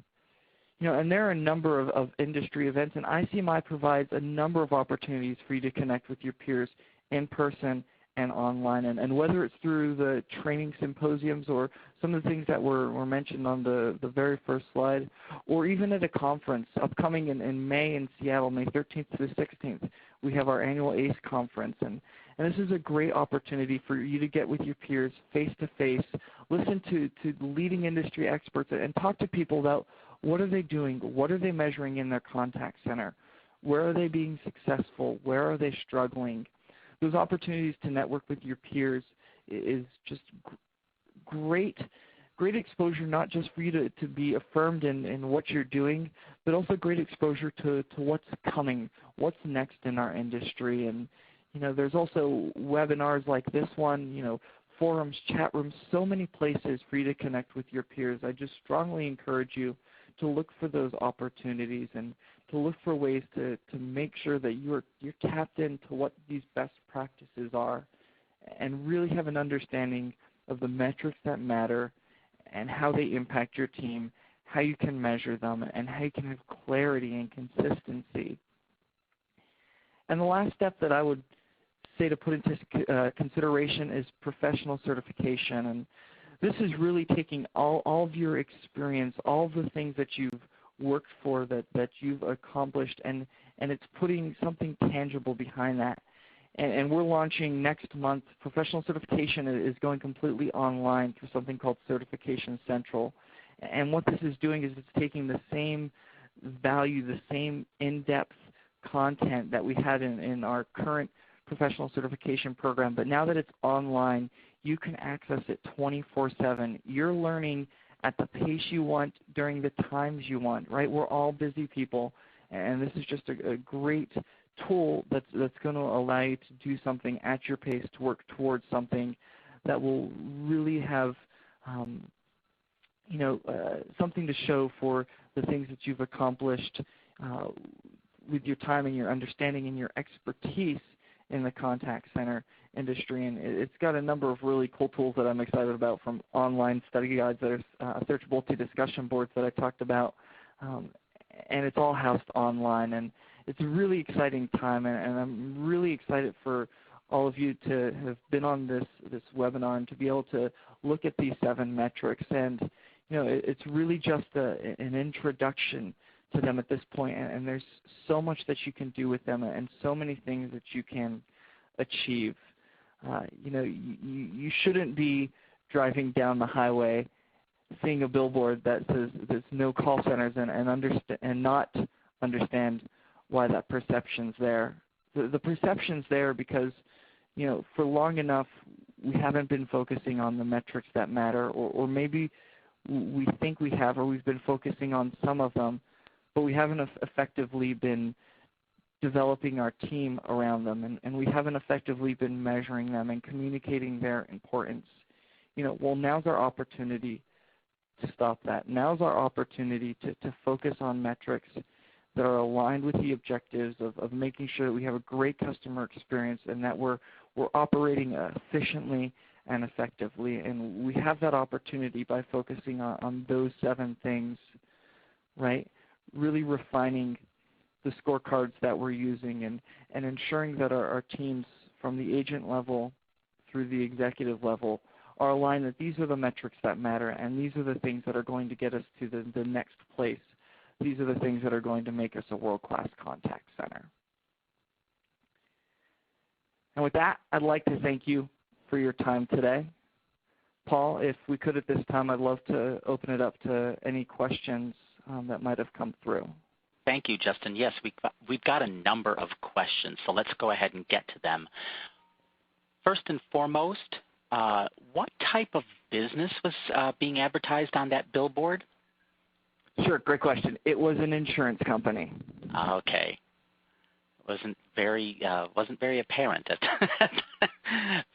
And there are a number of industry events, and ICMI provides a number of opportunities for you to connect with your peers in person and online. And whether it's through the training symposiums or some of the things that were mentioned on the very first slide, or even at a conference upcoming in May in Seattle, May 13th to the 16th, we have our annual ACE conference. And this is a great opportunity for you to get with your peers face-to-face, listen to leading industry experts, and talk to people about what are they doing, what are they measuring in their contact center, where are they being successful, where are they struggling. Those opportunities to network with your peers is just great exposure, not just for you to be affirmed in what you're doing, but also great exposure to what's coming, what's next in our industry. And there's also webinars like this one, forums, chat rooms, so many places for you to connect with your peers. I just strongly encourage you to look for those opportunities and to look for ways to make sure that you're tapped into what these best practices are, and really have an understanding of the metrics that matter and how they impact your team, how you can measure them, and how you can have clarity and consistency. And the last step that I would say to put into consideration is professional certification. And this is really taking all of your experience, all of the things that you've worked for, that you've accomplished, and it's putting something tangible behind that. And we're launching next month. Professional certification is going completely online through something called Certification Central. And what this is doing is it's taking the same value, the same in-depth content that we had in our current professional certification program, but now that it's online, you can access it 24/7. You're learning at the pace you want during the times you want, right? We're all busy people, and this is just a great tool that's going to allow you to do something at your pace, to work towards something that will really have something to show for the things that you've accomplished with your time and your understanding and your expertise in the contact center industry. And it's got a number of really cool tools that I'm excited about, from online study guides that are searchable to discussion boards that I talked about, and it's all housed online. And it's a really exciting time, and I'm really excited for all of you to have been on this webinar and to be able to look at these 7 metrics. And it's really just an introduction to them at this point, and there's so much that you can do with them, and so many things that you can achieve. You shouldn't be driving down the highway seeing a billboard that says there's no call centers and not understand why that perception's there. The perception's there because, for long enough we haven't been focusing on the metrics that matter, or maybe we think we have, or we've been focusing on some of them, but we haven't effectively been developing our team around them, and we haven't effectively been measuring them and communicating their importance. Well, now's our opportunity to stop that. Now's our opportunity to focus on metrics that are aligned with the objectives of making sure that we have a great customer experience and that we're operating efficiently and effectively. And we have that opportunity by focusing on those 7 things, right? Really refining the scorecards that we're using and ensuring that our teams from the agent level through the executive level are aligned that these are the metrics that matter and these are the things that are going to get us to the next place. These are the things that are going to make us a world-class contact center. And with that, I'd like to thank you for your time today. Paul, if we could at this time, I'd love to open it up to any questions that might have come through. Thank you, Justin. Yes, we've got a number of questions, so let's go ahead and get to them. First and foremost, what type of business was being advertised on that billboard? Sure, great question. It was an insurance company. Okay. Wasn't very apparent.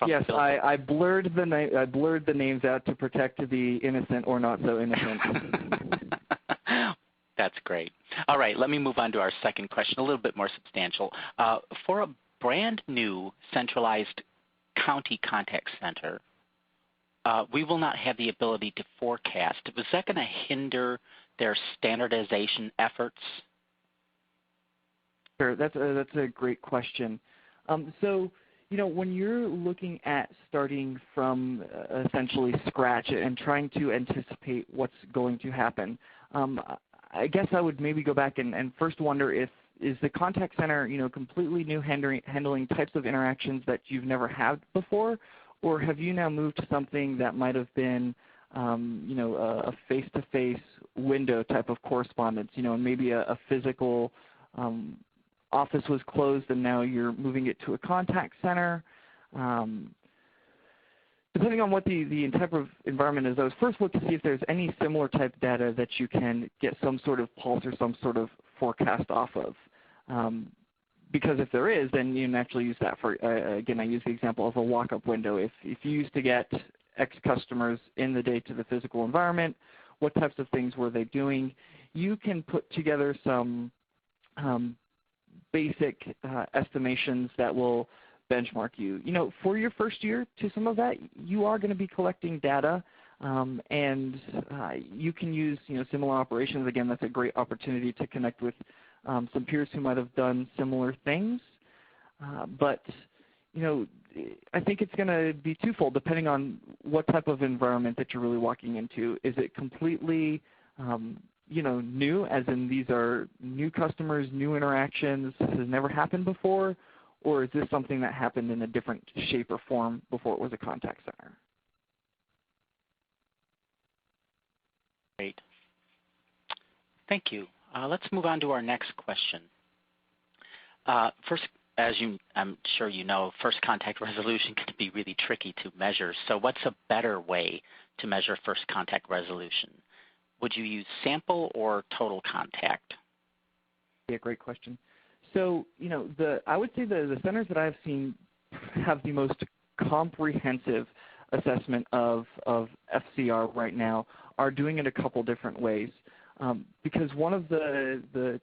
Yes, I blurred the names out to protect the innocent or not so innocent. That's great. All right, let me move on to our second question, a little bit more substantial. For a brand new centralized county contact center, we will not have the ability to forecast. Was that going to hinder their standardization efforts? Sure, that's a great question. So, when you're looking at starting from essentially scratch and trying to anticipate what's going to happen, I guess I would maybe go back and first wonder is the contact center, completely new handling types of interactions that you've never had before, or have you now moved to something that might have been, a face-to-face window type of correspondence, and maybe a physical office was closed and now you're moving it to a contact center. Depending on what the type of environment is, I was first look to see if there's any similar type data that you can get some sort of pulse or some sort of forecast off of. Because if there is, then you can actually use that for, again, I use the example of a walk-up window. If you used to get X customers in the day to the physical environment, what types of things were they doing? You can put together some basic estimations that will benchmark you. For your first year to some of that, you are going to be collecting data, and you can use similar operations. Again, that's a great opportunity to connect with some peers who might have done similar things. But I think it's going to be twofold depending on what type of environment that you're really walking into. Is it completely new, as in these are new customers, new interactions, this has never happened before, or is this something that happened in a different shape or form before it was a contact center? Great. Thank you. Let's move on to our next question. First, as I'm sure you know, first contact resolution can be really tricky to measure. So what's a better way to measure first contact resolution? Would you use sample or total contact? Yeah, great question. So, I would say the centers that I've seen have the most comprehensive assessment of FCR right now are doing it a couple different ways. Because one of the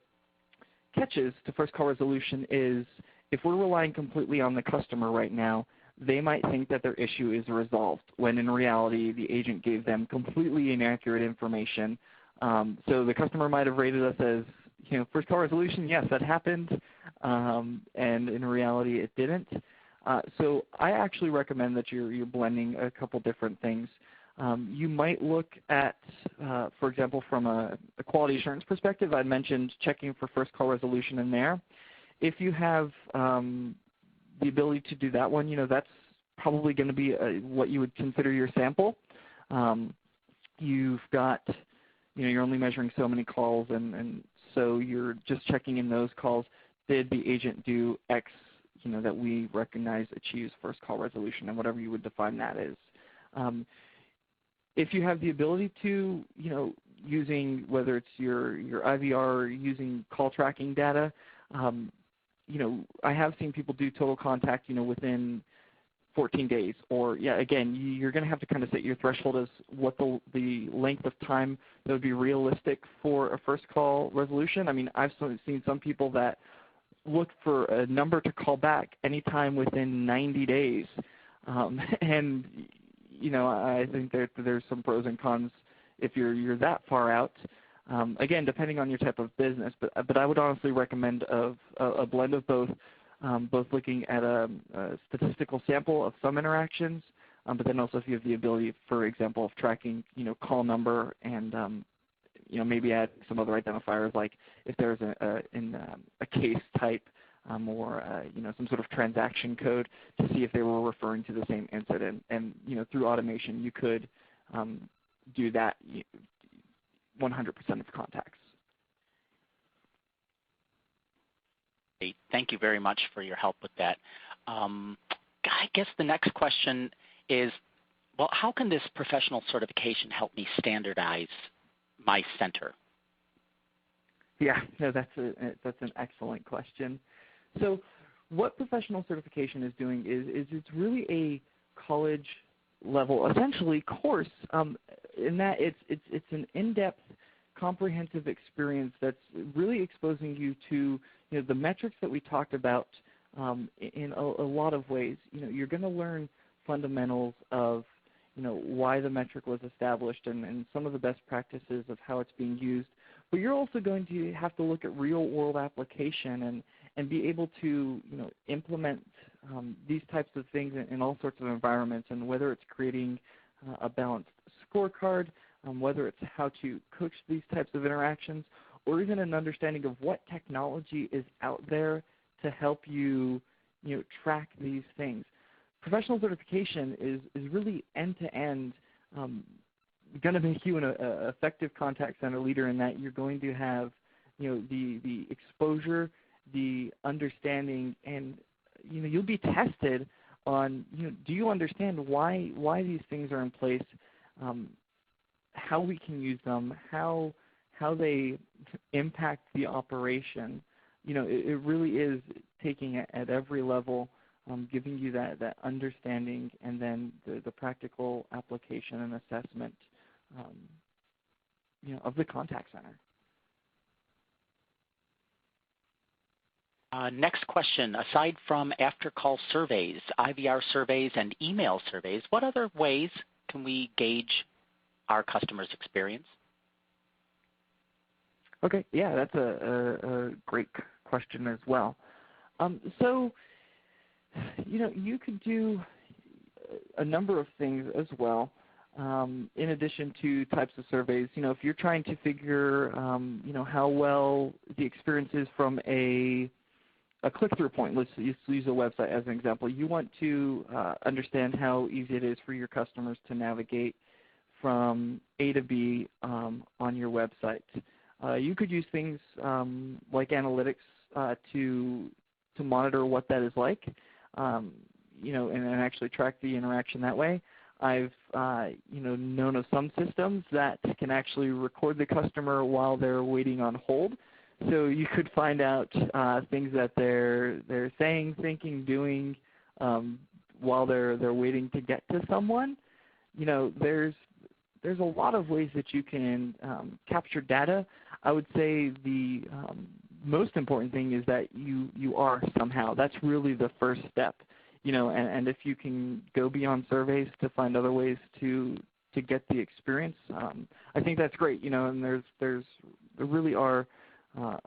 catches to first call resolution is if we're relying completely on the customer right now, they might think that their issue is resolved when in reality the agent gave them completely inaccurate information. So the customer might have rated us as first call resolution, yes, that happened, and in reality it didn't. So I actually recommend that you're blending a couple different things. You might look at, for example, from a quality assurance perspective, I mentioned checking for first call resolution in there. If you have the ability to do that one, that's probably going to be what you would consider your sample. You've got, you're only measuring so many calls and So you're just checking in those calls. Did the agent do X, that we recognize achieves first call resolution, and whatever you would define that as. If you have the ability to, using whether it's your IVR or using call tracking data, I have seen people do total contact, within 14 days. Or, yeah, again, you're going to have to kind of set your threshold as what the length of time that would be realistic for a first call resolution. I mean, I've seen some people that look for a number to call back anytime within 90 days. And, I think there's some pros and cons if you're that far out. Again, depending on your type of business, but I would honestly recommend a blend of both looking at a statistical sample of some interactions, but then also if you have the ability, for example, of tracking, call number and maybe add some other identifiers like if there's a case type or some sort of transaction code to see if they were referring to the same incident. And through automation, you could do that 100% of contacts. Great. Thank you very much for your help with that. I guess the next question is, well, how can this professional certification help me standardize my center? Yeah, no, that's an excellent question. So what professional certification is doing is it's really a college level, essentially, course in that it's an in-depth, comprehensive experience that's really exposing you to the metrics that we talked about in a lot of ways. You're going to learn fundamentals of why the metric was established and some of the best practices of how it's being used. But you're also going to have to look at real-world application and be able to implement these types of things in all sorts of environments, and whether it's creating a balanced scorecard, whether it's how to coach these types of interactions, or even an understanding of what technology is out there to help you, track these things. Professional certification is really end-to-end going to make you an effective contact center leader in that you're going to have, the exposure, the understanding, and you'll be tested on, do you understand why these things are in place, how we can use them, how they impact the operation. It really is taking it at every level, giving you that understanding, and then the practical application and assessment, of the contact center. Next question. Aside from after-call surveys, IVR surveys, and email surveys, what other ways can we gauge our customers' experience? Okay, yeah, that's a great question as well. So, you could do a number of things as well. In addition to types of surveys, if you're trying to figure, how well the experience is from a click-through point, let's use a website as an example. You want to understand how easy it is for your customers to navigate from A to B on your website. You could use things like analytics to monitor what that is like, and actually track the interaction that way. I've known of some systems that can actually record the customer while they're waiting on hold. So you could find out things that they're saying, thinking, doing while they're waiting to get to someone. There's a lot of ways that you can capture data. I would say the most important thing is that you are somehow. That's really the first step. And if you can go beyond surveys to find other ways to get the experience, I think that's great. And there really are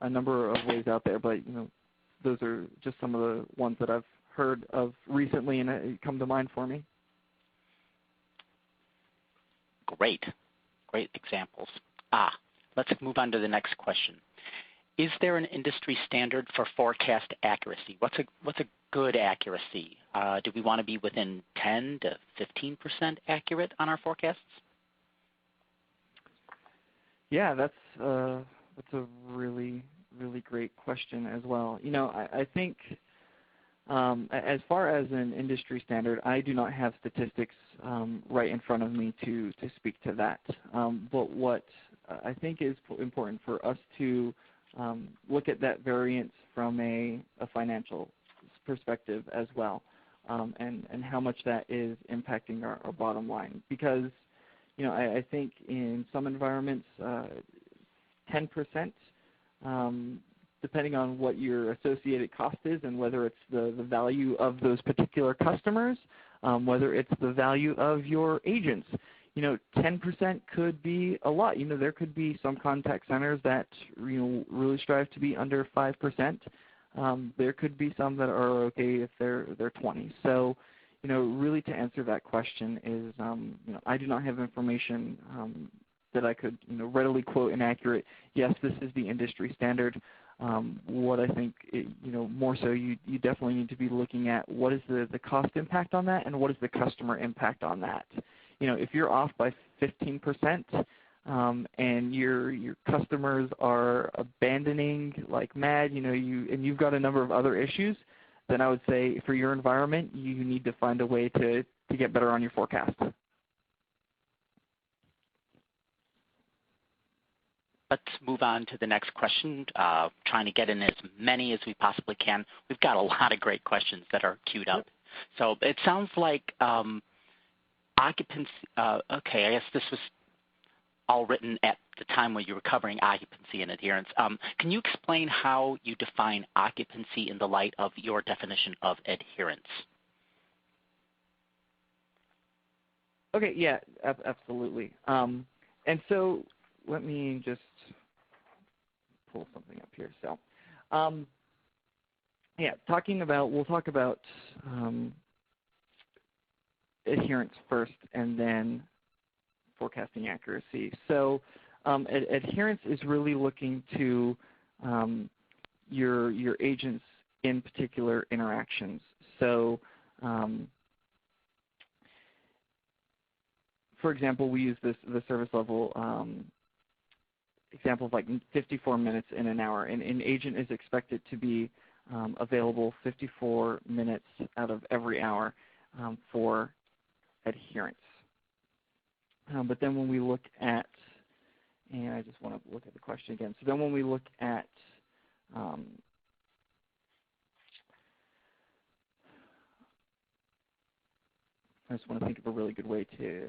a number of ways out there, but those are just some of the ones that I've heard of recently and come to mind for me. Great examples. Let's move on to the next question. Is there an industry standard for forecast accuracy? What's a good accuracy? Do we want to be within 10 to 15% accurate on our forecasts? Yeah, that's That's a really, really great question as well. I think as far as an industry standard, I do not have statistics right in front of me to speak to that. But what I think is important for us to look at that variance from a financial perspective as well, and how much that is impacting our bottom line. Because I think in some environments, 10%, depending on what your associated cost is and whether it's the value of those particular customers, whether it's the value of your agents. 10% could be a lot. There could be some contact centers that really strive to be under 5%. There could be some that are okay if they're 20. So, really to answer that question is, I do not have information that I could readily quote an accurate, yes, this is the industry standard. What I think, more so you definitely need to be looking at what is the cost impact on that and what is the customer impact on that. If you're off by 15% and your customers are abandoning like mad, and you've got a number of other issues, then I would say for your environment, you need to find a way to get better on your forecast. Let's move on to the next question, trying to get in as many as we possibly can. We've got a lot of great questions that are queued up. So it sounds like occupancy, okay, I guess this was all written at the time when you were covering occupancy and adherence. Can you explain how you define occupancy in the light of your definition of adherence? Okay, yeah, absolutely. And so let me just pull something up here. So, yeah, we'll talk about adherence first and then forecasting accuracy. So adherence is really looking to your agents in particular interactions. So for example, we use the service level example of like 54 minutes in an hour. And an agent is expected to be available 54 minutes out of every hour for adherence. But then when we look at, and I just want to look at the question again. So then when we look at I just want to think of a really good way to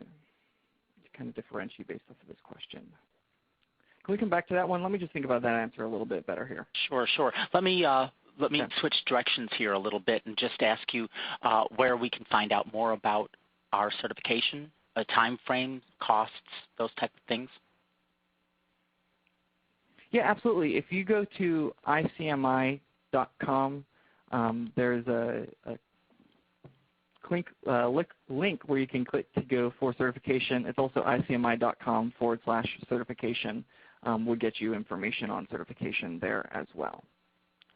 kind of differentiate based off of this question. Can we come back to that one? Let me just think about that answer a little bit better here. Sure, sure. Let me switch directions here a little bit and just ask you where we can find out more about our certification, a time frame, costs, those type of things. Yeah, absolutely. If you go to icmi.com, there's a link where you can click to go for certification. It's also icmi.com/certification. Will get you information on certification there as well.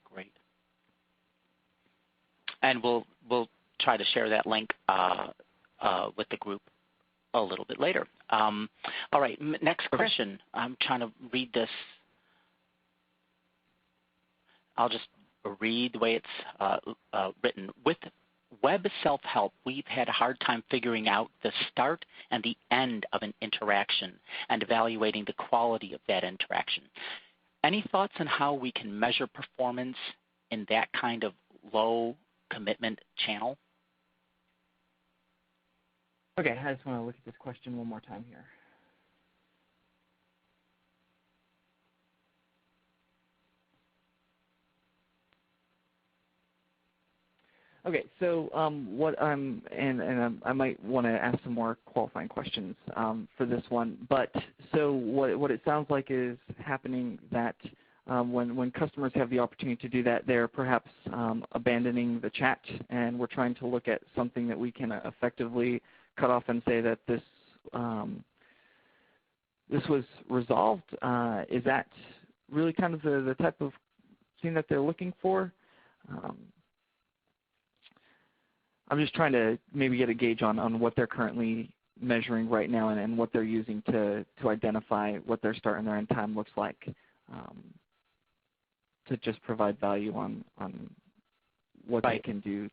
Great. And we'll try to share that link with the group a little bit later. All right, next question. I'm trying to read this. I'll just read the way it's written. With web self-help, we've had a hard time figuring out the start and the end of an interaction and evaluating the quality of that interaction. Any thoughts on how we can measure performance in that kind of low commitment channel? Okay, I just want to look at this question one more time here. Okay, so I might want to ask some more qualifying questions for this one. But so what it sounds like is happening that when customers have the opportunity to do that, they're perhaps abandoning the chat, and we're trying to look at something that we can effectively cut off and say that this was resolved. Is that really kind of the type of thing that they're looking for? I'm just trying to maybe get a gauge on what they're currently measuring right now and what they're using to identify what their start and their end time looks like. to just provide value on what Right. they can do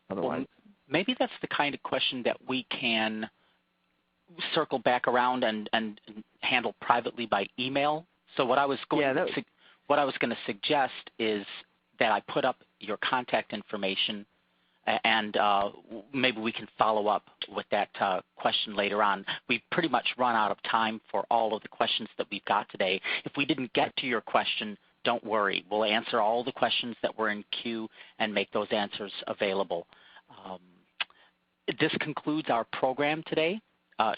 otherwise. Well, maybe that's the kind of question that we can circle back around and handle privately by email. So what I was going to suggest is that I put up your contact information, and maybe we can follow up with that question later on. We've pretty much run out of time for all of the questions that we've got today. If we didn't get to your question, don't worry. We'll answer all the questions that were in queue and make those answers available. This concludes our program today.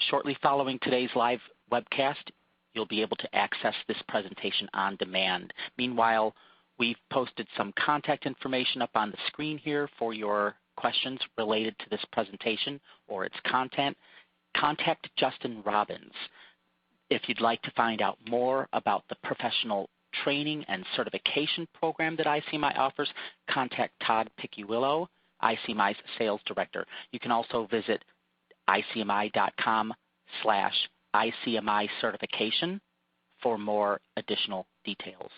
Shortly following today's live webcast, you'll be able to access this presentation on demand. Meanwhile, we've posted some contact information up on the screen here for your questions related to this presentation or its content. Contact Justin Robbins. If you'd like to find out more about the professional training and certification program that ICMI offers, contact Todd Picciuillo, ICMI's sales director. You can also visit icmi.com/ICMI certification for more additional details.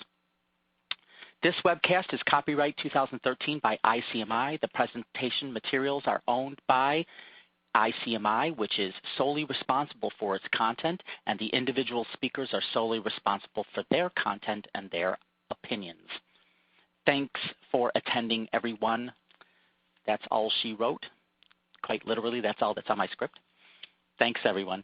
This webcast is copyright 2013 by ICMI. The presentation materials are owned by ICMI, which is solely responsible for its content, and the individual speakers are solely responsible for their content and their opinions. Thanks for attending, everyone. That's all she wrote. Quite literally, that's all that's on my script. Thanks, everyone.